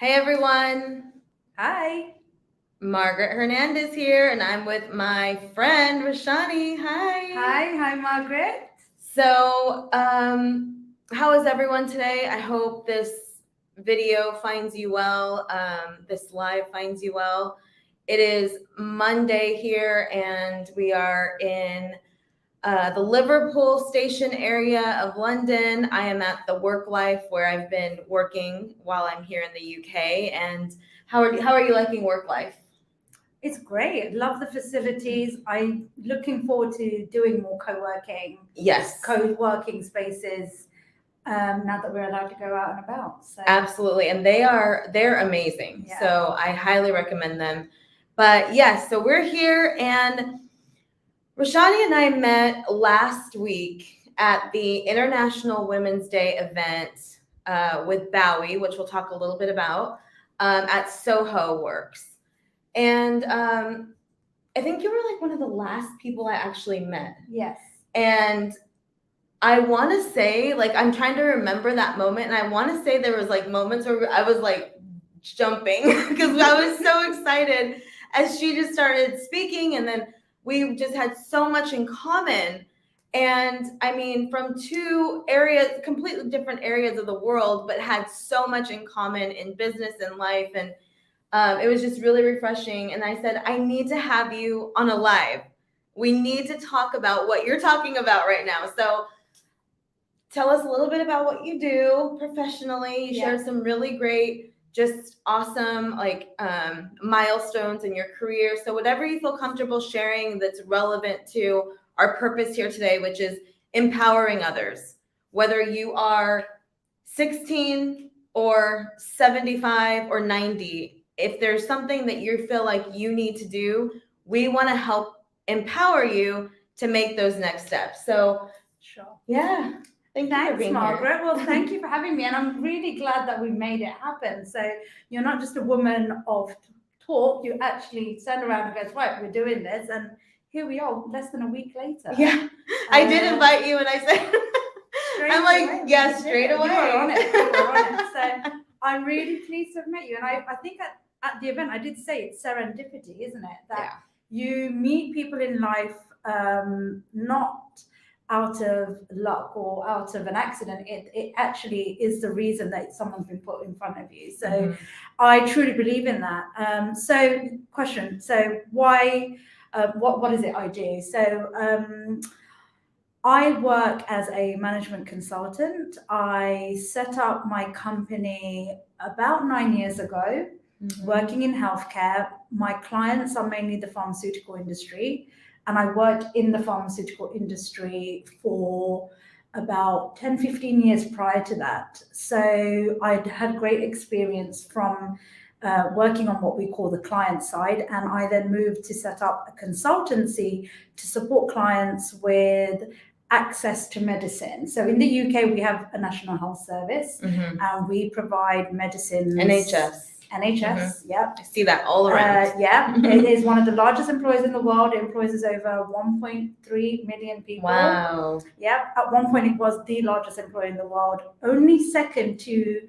Hey everyone, Hi. Margaret Hernandez here, and I'm with my friend Roshani. Hi. Hi, Margaret. So, how is everyone today? I hope this video finds you well. This live finds you well. It is Monday here, and we are in the Liverpool station area of London. I am at the Work Life where I've been working while I'm here in the UK. And how are you liking Work Life? It's great. Love the facilities. I'm looking forward to doing more Yes, co-working spaces now that we're allowed to go out and about. So absolutely. And they're amazing. Yeah. So I highly recommend them. But yes, so we're here, and Roshani and I met last week at the International Women's Day event with Bowie, which we'll talk a little bit about, at Soho Works. And I think you were like one of the last people I actually met. Yes. And I want to say, like, I'm trying to remember that moment, and I want to say there was like moments where I was like jumping because I was so excited as she just started speaking, and then we just had so much in common. And I mean, from two areas, completely different areas of the world, but had so much in common in business and life. And it was just really refreshing. And I said, I need to have you on a live. We need to talk about what you're talking about right now. So tell us a little bit about what you do professionally. You shared some really great, just awesome milestones in your career. So whatever you feel comfortable sharing that's relevant to our purpose here today, which is empowering others, whether you are 16 or 75 or 90, if there's something that you feel like you need to do, we want to help empower you to make those next steps. So Sure. Yeah. Thanks, Margaret. Well, thank you for having me, and I'm really glad that we made it happen. So you're not just a woman of talk; you actually turned around and goes, "Right, we're doing this," and here we are, less than a week later. Yeah, I did invite you, and I said, I'm like, yeah, straight away. You were on it. You were on it. So I'm really pleased to have met you, and I think at the event I did say it's serendipity, isn't it? That you meet people in life, not out of luck or out of an accident. It actually is the reason that someone's been put in front of you. So I truly believe in that. So question, so why, what is it I do? So I work as a management consultant. I set up my company about 9 years ago, working in healthcare. My clients are mainly the pharmaceutical industry, and I worked in the pharmaceutical industry for about 10, 15 years prior to that. So I'd had great experience from working on what we call the client side, and I then moved to set up a consultancy to support clients with access to medicine. So in the UK, we have a National Health Service, and we provide medicines. NHS, yep. I see that all around. It is one of the largest employers in the world. It employs over 1.3 million people. Wow. Yep. At one point, it was the largest employer in the world, only second to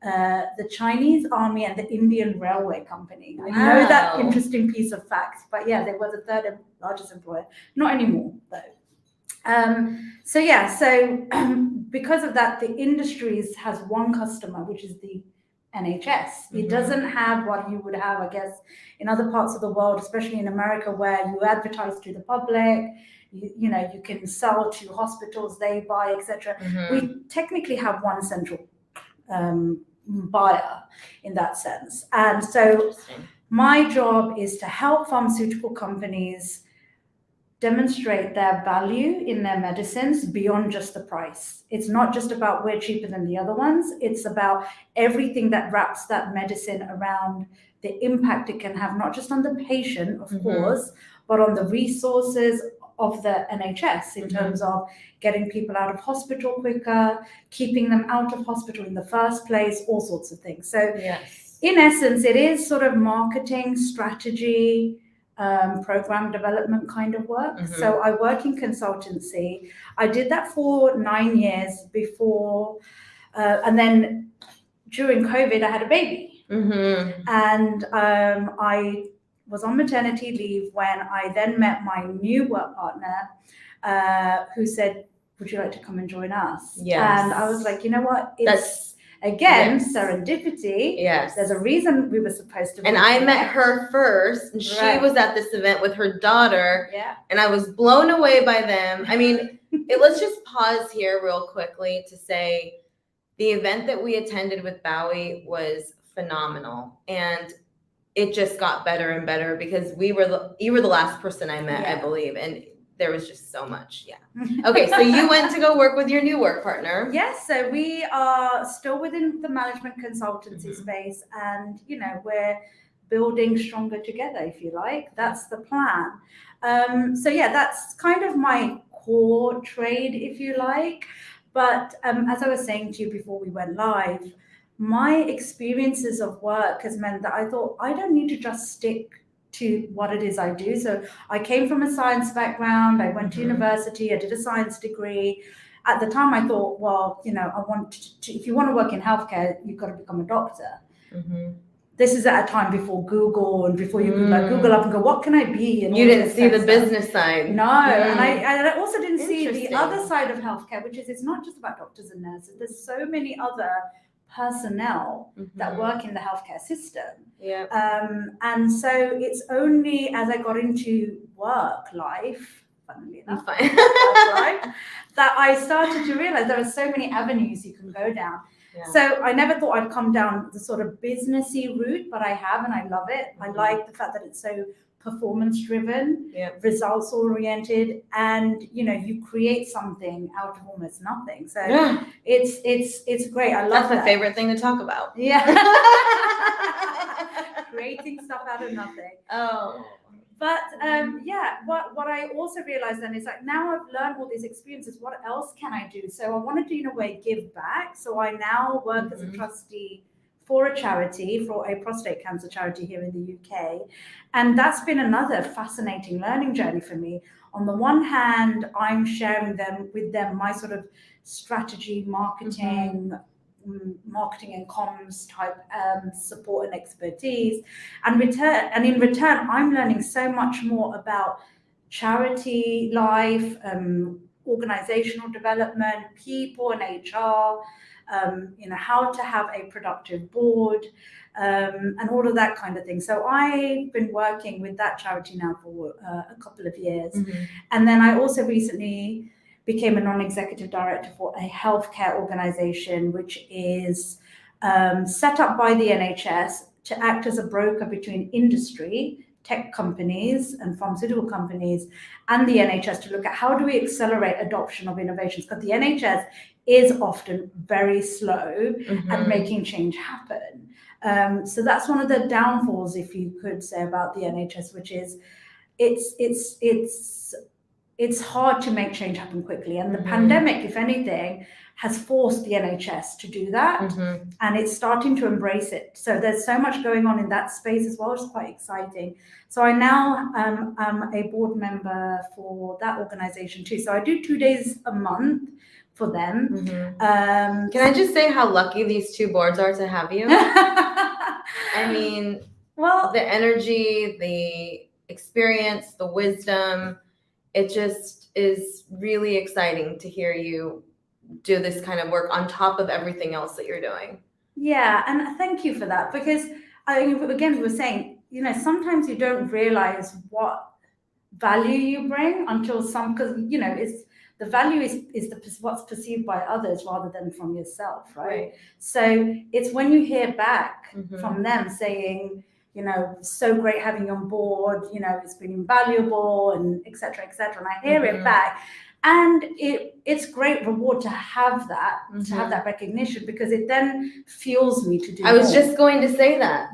the Chinese Army and the Indian Railway Company. I know that interesting piece of fact, but yeah, they were the third largest employer. Not anymore, though. So because of that, the industries has one customer, which is the NHS. It doesn't have what you would have, I guess, in other parts of the world, especially in America, where you advertise to the public. You know, you can sell to hospitals, they buy, etc. We technically have one central buyer in that sense. And so my job is to help pharmaceutical companies demonstrate their value in their medicines beyond just the price. It's not just about we're cheaper than the other ones. It's about everything that wraps that medicine around the impact it can have, not just on the patient, of course, but on the resources of the NHS in terms of getting people out of hospital quicker, keeping them out of hospital in the first place, all sorts of things. So in essence, it is sort of marketing strategy, program development kind of work. So I work in consultancy. I did that for 9 years before, and then during COVID, I had a baby. And I was on maternity leave when I then met my new work partner, who said, would you like to come and join us? Yes. And I was like, you know what? It's again serendipity. Yes. There's a reason we were supposed to. And I met her first, and she was at this event with her daughter. Yeah. And I was blown away by them. I mean, let's just pause here real quickly to say the event that we attended with Bowie was phenomenal, and it just got better and better because you were the last person I met, I believe, and there was just so much. Okay, so you went to go work with your new work partner. Yes, so we are still within the management consultancy space, and we're building stronger together, if you like. That's the plan. So yeah, that's kind of my core trade, if you like. But as I was saying to you before we went live, my experiences of work has meant that I thought I don't need to just stick to what it is I do. So I came from a science background. I went to university. I did a science degree. At the time, I thought, well, I want to. If you want to work in healthcare, you've got to become a doctor. This is at a time before Google and before you could Google up and go, what can I be? And you didn't see the business side. No, and I also didn't see the other side of healthcare, which is it's not just about doctors and nurses. There's so many other personnel that work in the healthcare system. And so it's only as I got into work life, funnily enough, that I started to realize there are so many avenues you can go down. So I never thought I'd come down the sort of businessy route, but I have, and I love it. I like the fact that it's so performance driven, results oriented, and you create something out of almost nothing. So it's great. I love that's that. my favorite thing to talk about. Creating stuff out of nothing. But what I also realized then is like, now I've learned all these experiences, what else can I do? So I wanted to in a way give back. So I now work as a trustee for a charity, for a prostate cancer charity here in the UK. And that's been another fascinating learning journey for me. On the one hand, I'm sharing with them my sort of strategy, marketing and comms type support and expertise. And in return, I'm learning so much more about charity life, organizational development, people and HR, how to have a productive board, and all of that kind of thing. So I've been working with that charity now for a couple of years. And then I also recently became a non-executive director for a healthcare organization, which is set up by the NHS to act as a broker between industry, tech companies and pharmaceutical companies, and the NHS to look at how do we accelerate adoption of innovations, because the NHS is often very slow at making change happen. So that's one of the downfalls, if you could say, about the NHS, which is it's hard to make change happen quickly. And the pandemic, if anything, has forced the NHS to do that, and it's starting to embrace it. So there's so much going on in that space as well. It's quite exciting. So I now am a board member for that organization too. So I do 2 days a month for them. Can I just say how lucky these two boards are to have you? I mean, well, the energy, the experience, the wisdom, it just is really exciting to hear you do this kind of work on top of everything else that you're doing. Yeah, and thank you for that, because again, we were saying, sometimes you don't realize what value you bring until because it's the value is what's perceived by others rather than from yourself, right? So it's when you hear back from them saying, so great having you on board, it's been invaluable, and et cetera, and I hear it back. And it's great reward to have that, to have that recognition, because it then fuels me to do more. I was just going to say that.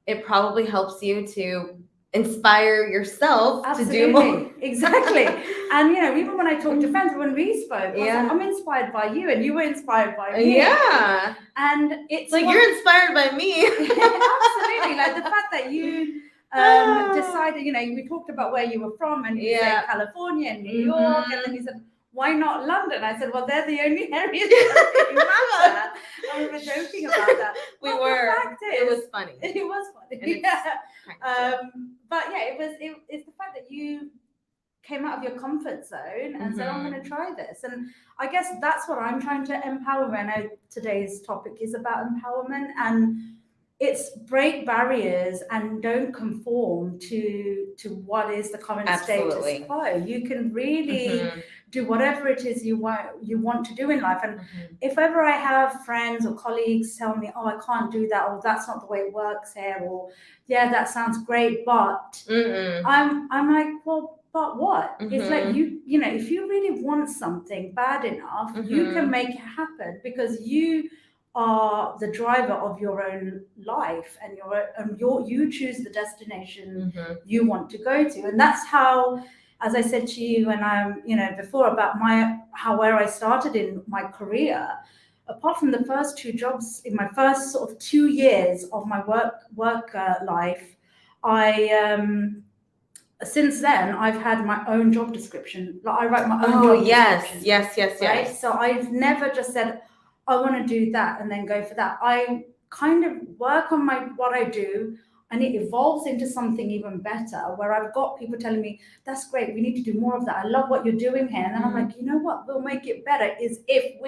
It probably helps you to inspire yourself to do more. Exactly. And even when I talk to friends, when we spoke, I was like, I'm inspired by you, and you were inspired by me. Yeah. And it's like you're inspired by me. Absolutely. Like the fact that you decided, we talked about where you were from, and you said California and New York, and then you said, why not London? I said, well, they're the only areas that really matter. And we were joking about that. We But were. The fact is, It was funny. It was funny. And it's Yeah. kind of But yeah, it's the fact that you came out of your comfort zone and said, I'm going to try this. And I guess that's what I'm trying to empower. I know today's topic is about empowerment, and it's break barriers and don't conform to what is the current Absolutely. status quo. You can really do whatever it is you want to do in life. And if ever I have friends or colleagues tell me, oh, I can't do that, or that's not the way it works here, or yeah, that sounds great, but I'm like, well, but what? It's like you know, if you really want something bad enough, you can make it happen, because you are the driver of your own life, and you choose the destination you want to go to. And that's how, as I said to you when I'm, you know, before about where I started in my career, apart from the first 2 jobs in my first sort of 2 years of my work life, since then I've had my own job description. Like I write my own job description. Yes. Right? So I've never just said, I want to do that and then go for that. I kind of work on what I do, and it evolves into something even better, where I've got people telling me, that's great, we need to do more of that. I love what you're doing here. And then I'm like, you know what, we'll make it better is if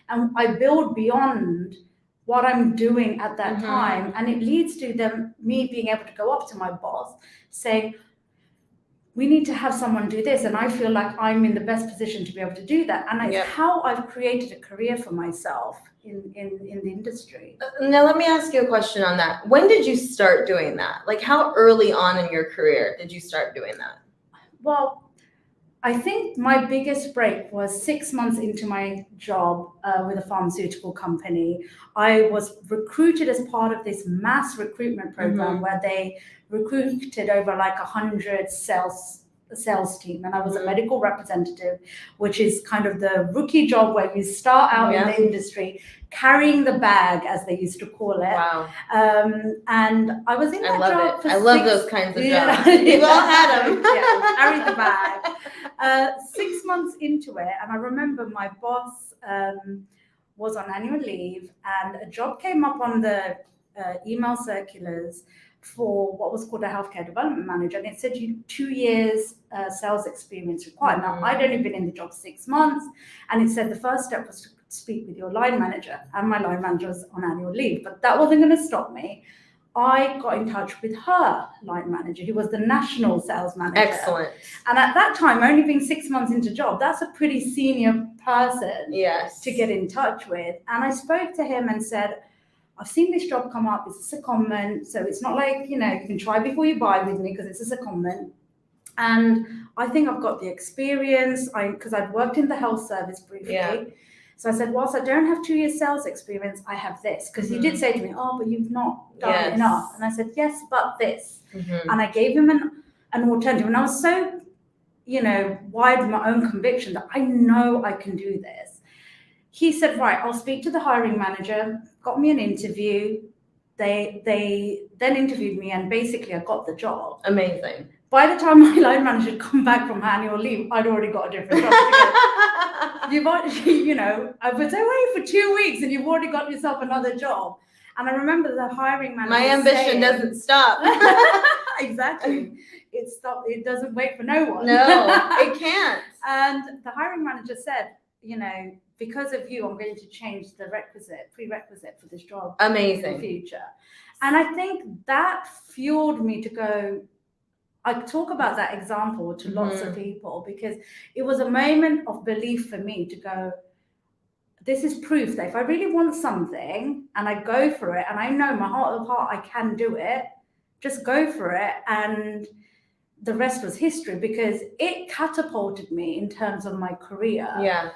I build beyond what I'm doing at that time. And it leads to me being able to go up to my boss saying, we need to have someone do this, and I feel like I'm in the best position to be able to do that. And it's how I've created a career for myself in the industry. Now let me ask you a question on that. When did you start doing that? Like, how early on in your career did you start doing that? Well, I think my biggest break was 6 months into my job with a pharmaceutical company. I was recruited as part of this mass recruitment program where they recruited over like 100 sales team, and I was a medical representative, which is kind of the rookie job where you start out in the industry carrying the bag, as they used to call it. Wow. And I was in that job for I love those kinds of jobs. We've all had them. Carry the bag. 6 months into it, and I remember my boss was on annual leave, and a job came up on the email circulars for what was called a healthcare development manager, and it said 2 years sales experience required. Now, I'd only been in the job 6 months, and it said the first step was to speak with your line manager, and my line manager was on annual leave, but that wasn't going to stop me. I got in touch with her line manager, who was the national sales manager. Excellent. And at that time, only being 6 months into job, that's a pretty senior person to get in touch with. And I spoke to him and said, I've seen this job come up, it's a secondment, so it's not like, you know, you can try before you buy with me because it's a secondment. And I think I've got the experience, because I've worked in the health service briefly. Yeah. So I said, whilst I don't have 2 years sales experience, I have this. Because he did say to me, oh, but you've not done enough. And I said, yes, but this. And I gave him an alternative. And I was so, you know, wide with my own conviction that I know I can do this. He said, right, I'll speak to the hiring manager, got me an interview. They then interviewed me, and basically I got the job. Amazing. By the time my line manager had come back from annual leave, I'd already got a different job. You've already, you know, I was away for 2 weeks and you've already got yourself another job. And I remember the hiring manager My ambition doesn't stop. Exactly. It doesn't wait for no one. No, it can't. And the hiring manager said, you know, because of you, I'm going to change the prerequisite for this job. Amazing. In the future. And I think that fueled me to go, I talk about that example to lots of people, because it was a moment of belief for me to go, this is proof that if I really want something and I go for it, and I know my heart of heart I can do it, just go for it. And the rest was history, because it catapulted me in terms of my career. Yeah.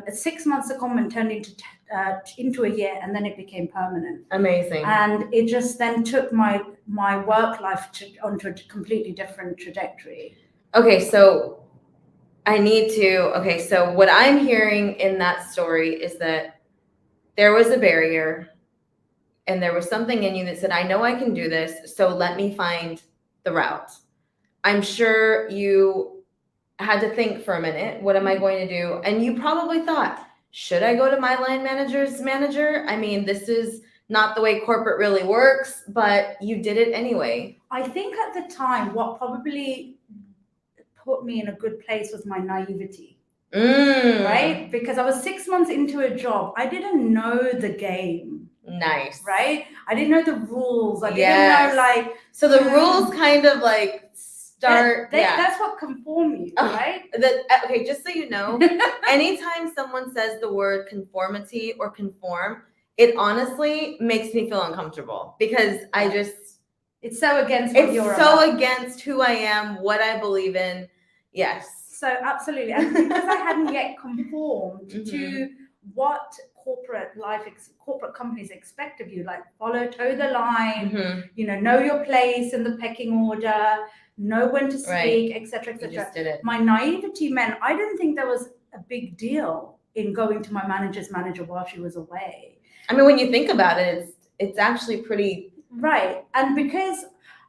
6 months secondment turned into a year, and then it became permanent. Amazing. And it just then took my work life onto a completely different trajectory. Okay, so so what I'm hearing in that story is that there was a barrier, and there was something in you that said, I know I can do this, so let me find the route. I'm sure you had to think for a minute, what am I going to do? And you probably thought, should I go to my line manager's manager? I mean, this is not the way corporate really works, but you did it anyway. I think at the time, what probably put me in a good place was my naivety. Right? Because I was 6 months into a job. I didn't know the game. Nice. Right? I didn't know the rules. I didn't know, like... So the rules kind of like start... That's what conform you, right? Okay, just so you know, anytime someone says the word conformity or conform, it honestly makes me feel uncomfortable because I just... It's so against what you're about. It's so against who I am, what I believe in. Yes. So absolutely. And because I hadn't yet conformed to what corporate companies expect of you, like toe the line, know your place in the pecking order, know when to speak, etc., etc. My naivety meant I didn't think there was a big deal in going to my manager's manager while she was away. I mean, when you think about it, it's actually pretty... Right. And because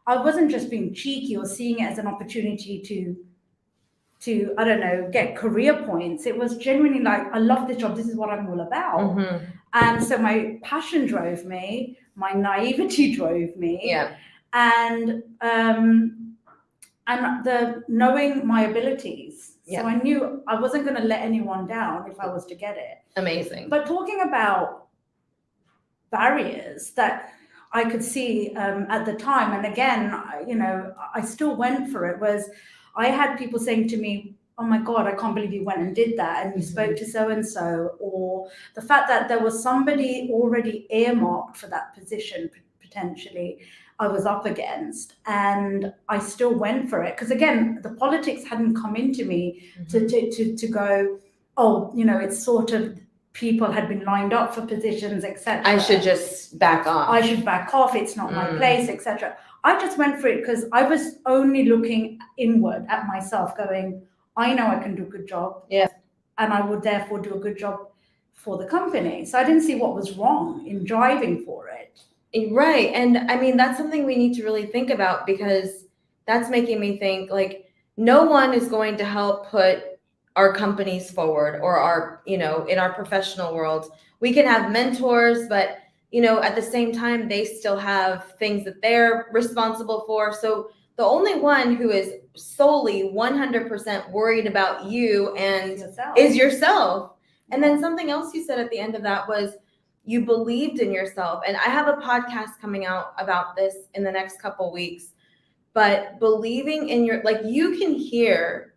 I wasn't just being cheeky or seeing it as an opportunity to I don't know, get career points. It was genuinely like, I love this job. This is what I'm all about. And so my passion drove me. My naivety drove me. Yeah. And the knowing my abilities. So I knew I wasn't going to let anyone down if I was to get it. Amazing. But talking about barriers that I could see at the time, and again, I still went for it, was I had people saying to me, oh my God, I can't believe you went and did that and you spoke to so-and-so, or the fact that there was somebody already earmarked for that position potentially I was up against, and I still went for it. Because again, the politics hadn't come into me to go, oh, it's sort of people had been lined up for positions, etc. I should just back off. I should back off. It's not my place, etc. I just went for it because I was only looking inward at myself, going, I know I can do a good job. Yeah. And I would therefore do a good job for the company. So I didn't see what was wrong in driving for it. Right. And I mean, that's something we need to really think about, because that's making me think, like, no one is going to help put our companies forward, or our, in our professional world. We can have mentors, but at the same time, they still have things that they're responsible for. So the only one who is solely 100% worried about you is yourself. And then something else you said at the end of that was you believed in yourself. And I have a podcast coming out about this in the next couple weeks, but believing in you can hear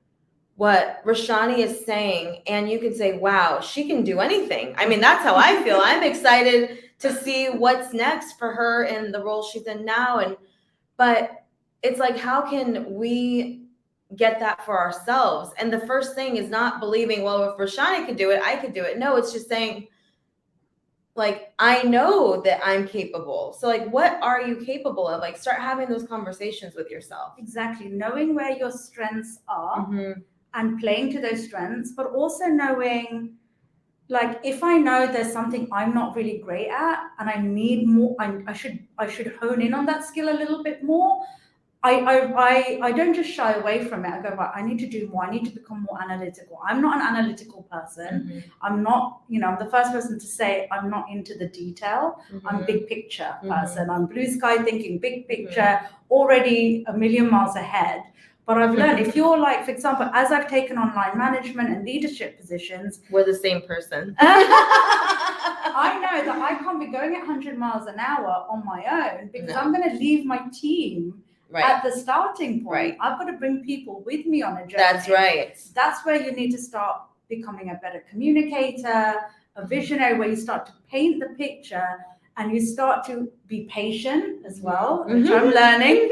what Roshani is saying, and you can say, wow, she can do anything. I mean, that's how I feel. I'm excited to see what's next for her in the role she's in now. But it's like, how can we get that for ourselves? And the first thing is not believing, well, if Roshani could do it, I could do it. No, it's just saying, like, I know that I'm capable. So like, what are you capable of? Like, start having those conversations with yourself. Exactly. Knowing where your strengths are and playing to those strengths, but also knowing, like, if I know there's something I'm not really great at and I need more, I should hone in on that skill a little bit more. I don't just shy away from it. I go, right, I need to do more. I need to become more analytical. I'm not an analytical person. I'm not, I'm the first person to say I'm not into the detail. I'm a big picture person. I'm blue sky thinking, big picture, already a million miles ahead. But I've learned, if you're like, for example, as I've taken on line management and leadership positions. We're the same person. I know that I can't be going at 100 miles an hour on my own, because I'm going to leave my team at the starting point. I've got to bring people with me on a journey. That's right. That's where you need to start becoming a better communicator, a visionary, where you start to paint the picture and you start to be patient as well, which I'm learning.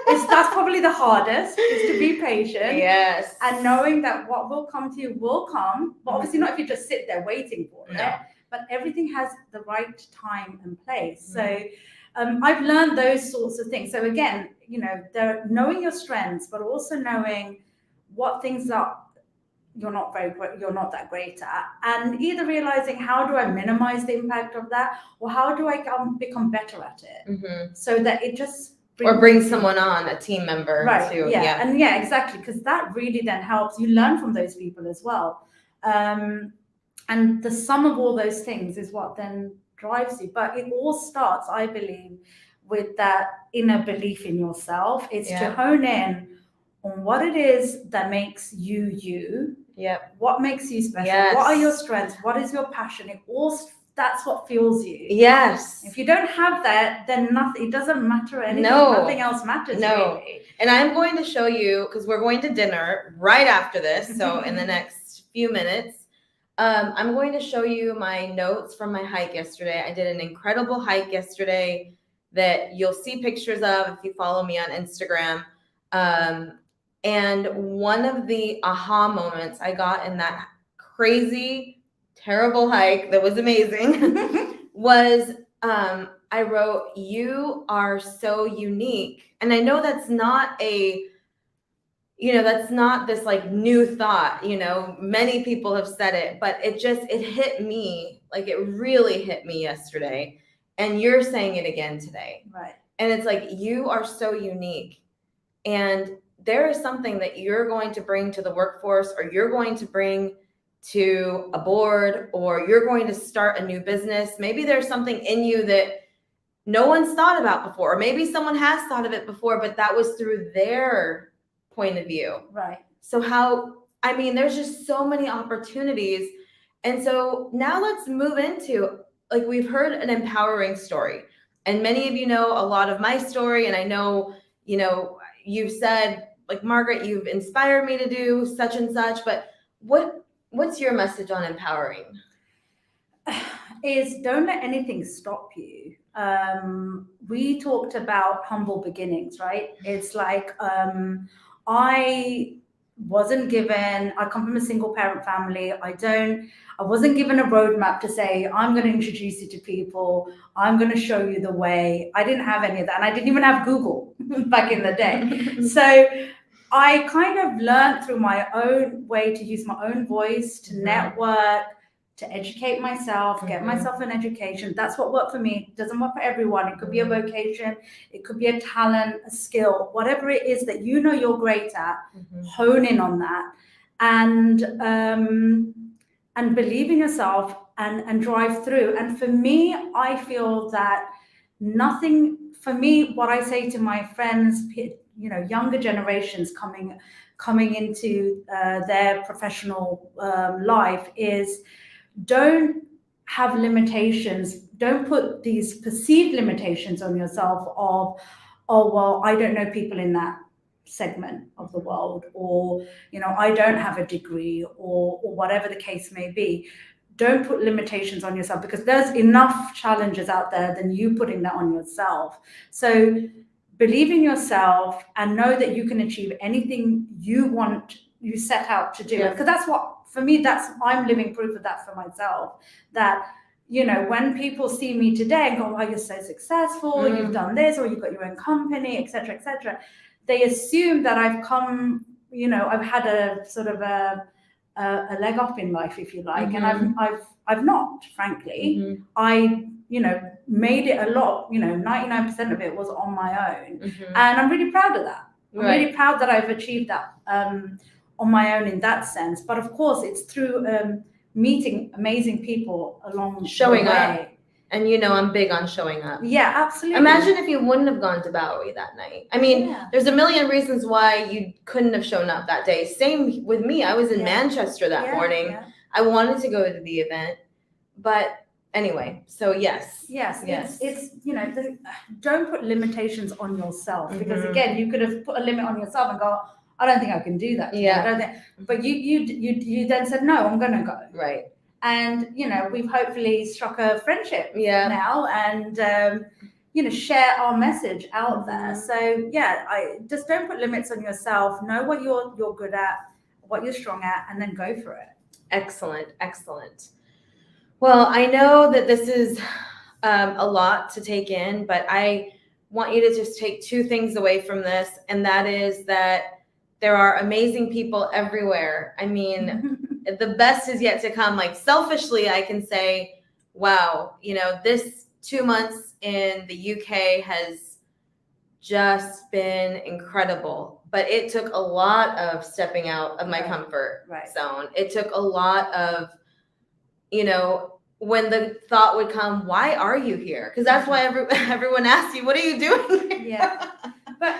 That's probably the hardest, is to be patient. Yes. And knowing that what will come to you will come, but obviously not if you just sit there waiting for it. But everything has the right time and place. So I've learned those sorts of things. So again, knowing your strengths, but also knowing what things that you're not that great at, and either realizing, how do I minimize the impact of that, or how do I become better at it, so that it just bring someone on, a team member, right? too. Yeah, and yeah, exactly, because that really then helps you learn from those people as well. And the sum of all those things is what then drives you. But it all starts, I believe, with that inner belief in yourself. It's to hone in on what it is that makes you you. Yep. What makes you special? What are your strengths? What is your passion? That's what fuels you. Yes. If you don't have that, then nothing. It doesn't matter anything. Nothing else matters. No. Really. And I'm going to show you, because we're going to dinner right after this. So in the next few minutes, I'm going to show you my notes from my hike yesterday. I did an incredible hike yesterday that you'll see pictures of if you follow me on Instagram. And one of the aha moments I got in that crazy, terrible hike that was amazing was I wrote, "You are so unique." And I know that's not that's not this like new thought, many people have said it, but it hit me, like it really hit me yesterday. And you're saying it again today. Right. And it's like, you are so unique. And there is something that you're going to bring to the workforce, or you're going to bring to a board, or you're going to start a new business. Maybe there's something in you that no one's thought about before, or maybe someone has thought of it before, but that was through their point of view. Right. So there's just so many opportunities. And so now let's move into, like, we've heard an empowering story, and many of you know a lot of my story. And I know, you've said, like, Margaret, you've inspired me to do such and such, but what's your message on empowering? Is don't let anything stop you. We talked about humble beginnings, right? It's like, I come from a single parent family. I wasn't given a roadmap to say, I'm going to introduce you to people. I'm going to show you the way. I didn't have any of that. And I didn't even have Google back in the day. So I kind of learned through my own way to use my own voice, to network, to educate myself, get myself an education. That's what worked for me. It doesn't work for everyone. It could be a vocation, it could be a talent, a skill, whatever it is that you're great at, hone in on that, and believe in yourself and drive through. And for me, I feel that what I say to my friends, younger generations coming into their professional life is, don't have limitations. Don't put these perceived limitations on yourself of, oh, well, I don't know people in that segment of the world, or, I don't have a degree, or whatever the case may be. Don't put limitations on yourself, because there's enough challenges out there than you putting that on yourself. So believe in yourself and know that you can achieve anything you set out to do. Because that's what, for me, I'm living proof of that for myself. That, when people see me today and go, oh, you're so successful, you've done this, or you've got your own company, etc., they assume that I've come, I've had a sort of a leg up in life, if you like. And I've not, frankly. I made it a lot, 99% of it was on my own. And I'm really proud of that. I'm really proud that I've achieved that on my own in that sense. But of course, it's through meeting amazing people along showing the way. Up. And I'm big on showing up. Yeah, absolutely. Imagine if you wouldn't have gone to Bowery that night. I mean, there's a million reasons why you couldn't have shown up that day. Same with me. I was in Manchester that morning. Yeah. I wanted to go to the event, but anyway, so yes. It's don't put limitations on yourself, because again, you could have put a limit on yourself and go, I don't think I can do that. But you then said, no, I'm going to go. Right. And, we've hopefully struck a friendship now, and, share our message out there. So I just don't put limits on yourself. Know what you're good at, what you're strong at, and then go for it. Excellent. Well, I know that this is a lot to take in, but I want you to just take two things away from this. And that is that there are amazing people everywhere. I mean, the best is yet to come. Like, selfishly, I can say, wow, this 2 months in the UK has just been incredible. But it took a lot of stepping out of my comfort zone. It took a lot of, when the thought would come, why are you here? Because that's why everyone asks you, what are you doing here? Yeah. But,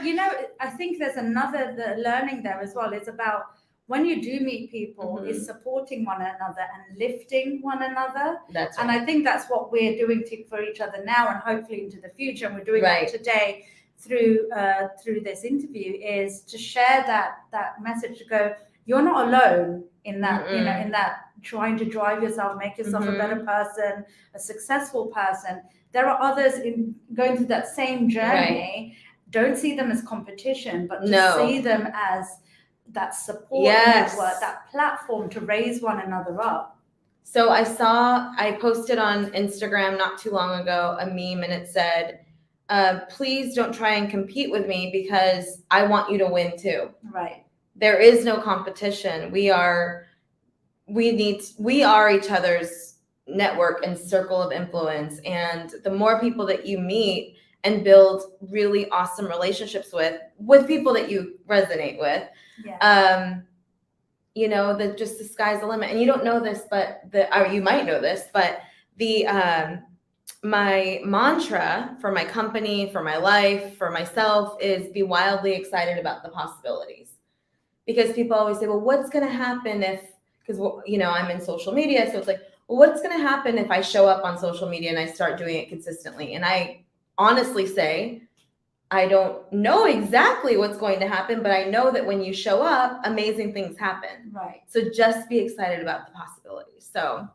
I think there's the learning there as well. It's about when you do meet people, is supporting one another and lifting one another. That's right. And I think that's what we're doing for each other now and hopefully into the future. And we're doing that today through this interview, is to share that message, to go, you're not alone in that, in that trying to drive yourself, make yourself a better person, a successful person. There are others in going through that same journey. Don't see them as competition, but just see them as that support network, that platform to raise one another up. So I posted on Instagram not too long ago a meme, and it said, please don't try and compete with me because I want you to win too. Right. There is no competition. We are each other's network and circle of influence. And the more people that you meet and build really awesome relationships with people that you resonate with, the sky's the limit. And you don't know this, or you might know this, but my mantra for my company, for my life, for myself is be wildly excited about the possibilities. Because people always say, well, what's going to happen because I'm in social media. So it's like, well, what's going to happen if I show up on social media and I start doing it consistently? And I honestly say, I don't know exactly what's going to happen, but I know that when you show up, amazing things happen. Right. So just be excited about the possibilities. So,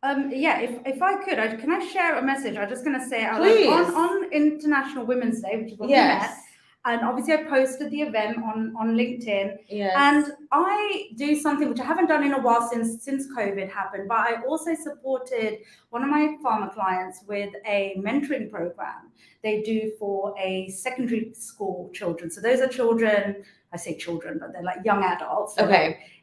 if I could, can I share a message? I'm just going to say it out loud. On International Women's Day, which is what we met. And obviously I posted the event on LinkedIn. Yes. And I do something which I haven't done in a while since COVID happened, but I also supported one of my pharma clients with a mentoring program they do for a secondary school children. So those are children, I say children, but they're like young adults. So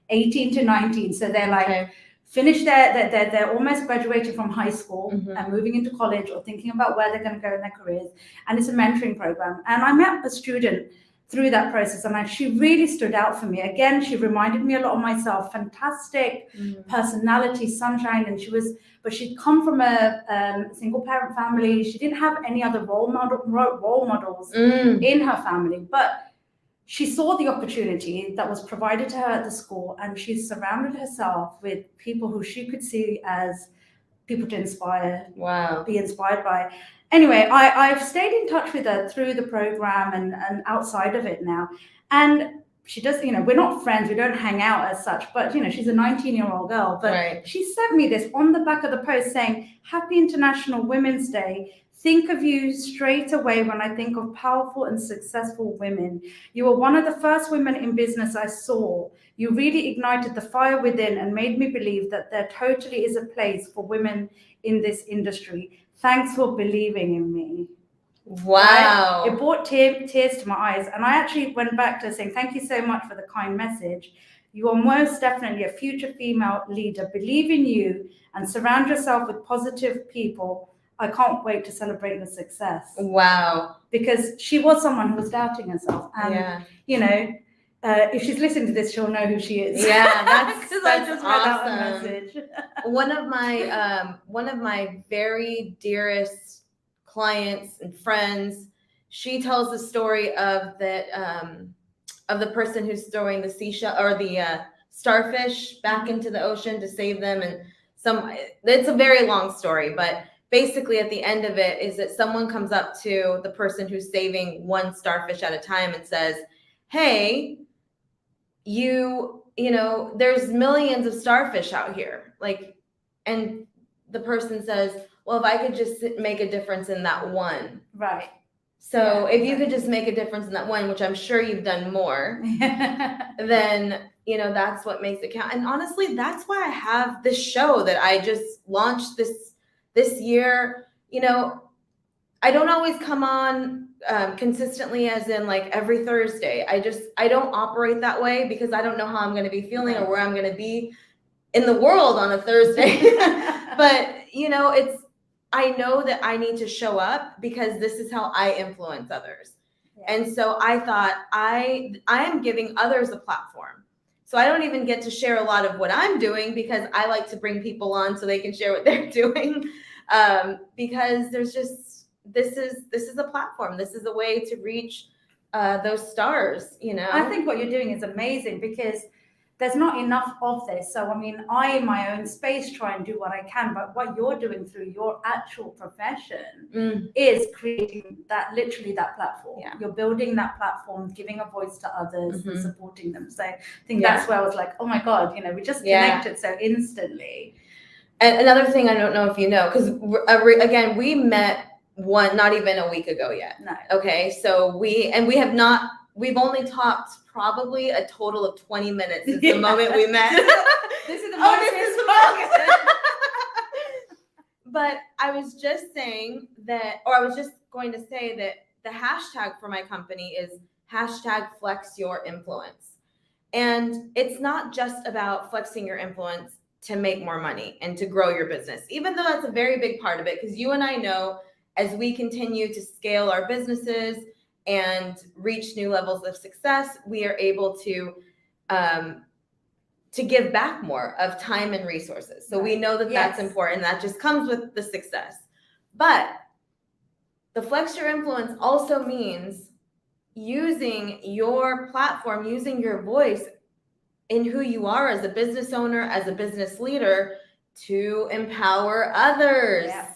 18 to 19. So they're like finished they're almost graduating from high school and moving into college or thinking about where they're going to go in their careers. And it's a mentoring program. And I met a student through that process, and she really stood out for me. Again, she reminded me a lot of myself. Fantastic personality, sunshine, and she'd come from a single parent family. She didn't have any other role models in her family, but she saw the opportunity that was provided to her at the school, and she surrounded herself with people who she could see as people to inspire, be inspired by. Anyway, I've stayed in touch with her through the program and outside of it now. And she does, we're not friends, we don't hang out as such, but, she's a 19-year-old girl. But she sent me this on the back of the post saying, Happy International Women's Day. Think of you straight away when I think of powerful and successful women. You were one of the first women in business I saw. You really ignited the fire within and made me believe that there totally is a place for women in this industry. Thanks for believing in me. Wow. It brought tears to my eyes. And I actually went back to saying, thank you so much for the kind message. You are most definitely a future female leader. Believe in you and surround yourself with positive people. I can't wait to celebrate your success. Wow. Because she was someone who was doubting herself. And, if she's listening to this, she'll know who she is. Yeah, that's I just read out a awesome. message. One of my very dearest clients and friends, she tells the story of the person who's throwing the seashell or the starfish back into the ocean to save them, and it's a very long story, but basically at the end of it is that someone comes up to the person who's saving one starfish at a time and says, hey, there's millions of starfish out here. And the person says, well, if I could just make a difference in that one. Right. So if you could just make a difference in that one, which I'm sure you've done more, then, that's what makes it count. And honestly, that's why I have this show that I just launched this year. I don't always come on consistently, as in like every Thursday. I don't operate that way because I don't know how I'm going to be feeling or where I'm going to be in the world on a Thursday. But I know that I need to show up because this is how I influence others. Yeah. And so I thought I am giving others a platform. So I don't even get to share a lot of what I'm doing because I like to bring people on so they can share what they're doing. Because there's just, this is a platform. This is a way to reach those stars, you know? I think what you're doing is amazing because there's not enough of this. So, I mean, I, in my own space, try and do what I can, but what you're doing through your actual profession is creating that, literally that platform. Yeah. You're building that platform, giving a voice to others and supporting them. So I think Yeah. that's where I was like, oh my God, you know, we just connected so instantly. And another thing, I don't know if you know, because again, we met not even a week ago yet. No. Okay, so we've only talked probably a total of 20 minutes since the moment we met. This is the moment. But I was just saying that, or I was just going to say that the hashtag for my company is #FlexYourInfluence. And it's not just about flexing your influence to make more money and to grow your business, even though that's a very big part of it, because you and I know as we continue to scale our businesses and reach new levels of success, we are able to give back more of time and resources. So we know that that's important. That just comes with the success. But the Flex Your Influence also means using your platform, using your voice in who you are as a business owner, as a business leader, to empower others. Yeah.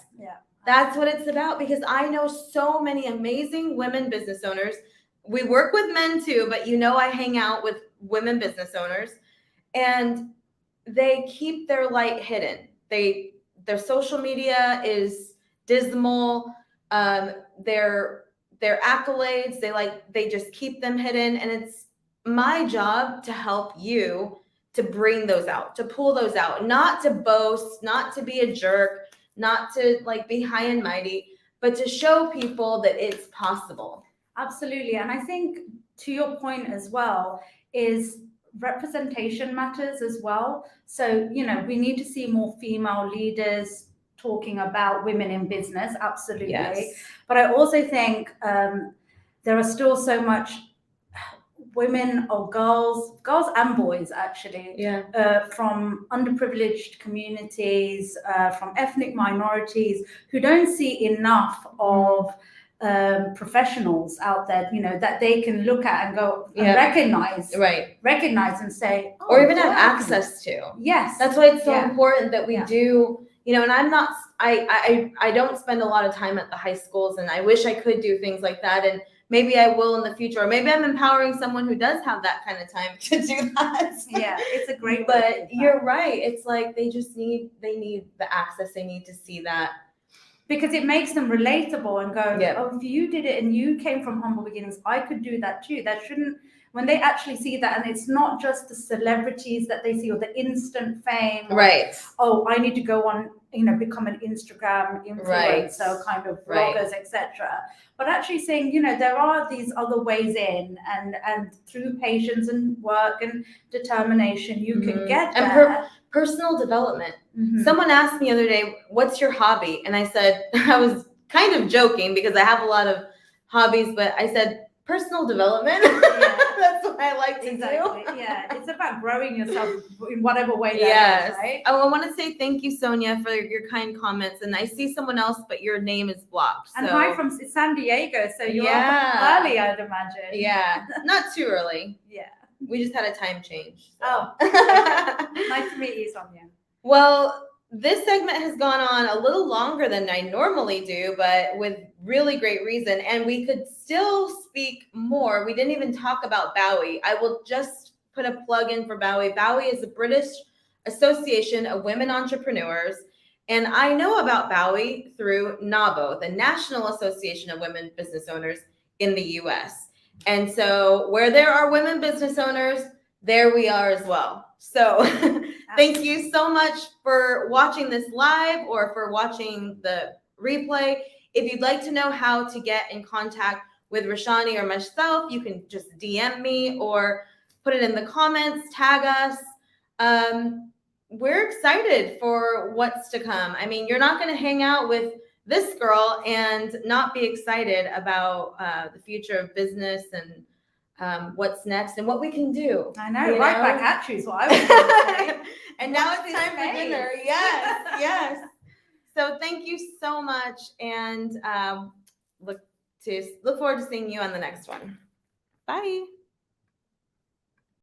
That's what it's about, because I know so many amazing women business owners. We work with men too, but you know I hang out with women business owners, and they keep their light hidden. Their social media is dismal. Their accolades, they just keep them hidden, and it's my job to help you to bring those out, to pull those out, not to boast, not to be a jerk, not to be high and mighty, but to show people that it's possible. Absolutely. And I think to your point as well is representation matters as well. So, you know, we need to see more female leaders talking about women in business. Absolutely. Yes. But I also think there are still so much women or girls and boys actually, from underprivileged communities, from ethnic minorities, who don't see enough of professionals out there, you know, that they can look at and go and recognize and say, or even have access to. Yes. That's why it's so important that we do, you know, and I don't spend a lot of time at the high schools, and I wish I could do things like that. And maybe I will in the future, or maybe I'm empowering someone who does have that kind of time to do that. Yeah, it's a great but you're right. It's like they need the access. They need to see that. Because it makes them relatable and go, oh, if you did it and you came from humble beginnings, I could do that too. That shouldn't, when they actually see that, and it's not just the celebrities that they see or the instant fame. Or, oh, I need to go on, you know, become an Instagram influencer, kind of bloggers, etc. But actually saying, you know, there are these other ways in, and through patience and work and determination, you can get there. And personal development. Someone asked me the other day, what's your hobby? And I said, I was kind of joking because I have a lot of hobbies, but I said, personal development. That's what I like to do. Yeah, it's about growing yourself in whatever way that is, right? Oh, I want to say thank you, Sonia, for your kind comments. And I see someone else, but your name is blocked. And hi from San Diego, so you're early, I'd imagine. Yeah, not too early. Yeah. We just had a time change. So. Oh, nice to meet you, Sonia. Well, this segment has gone on a little longer than I normally do, but with really great reason. And we could still speak more. We didn't even talk about BOWY. I will just put a plug in for BOWY. BOWY is the British Association of Women Entrepreneurs. And I know about BOWY through NABO, the National Association of Women Business Owners in the US. And so where there are women business owners, there we are as well. So thank you so much for watching this live or for watching the replay. If you'd like to know how to get in contact with Roshani or myself, you can just DM me or put it in the comments, tag us. we're excited for what's to come. I mean, you're not going to hang out with this girl and not be excited about the future of business and what's next and what we can do. I know, right back at you is what I was going to say. And now it's time for dinner. Yes, yes. So thank you so much, and look forward to seeing you on the next one. Bye.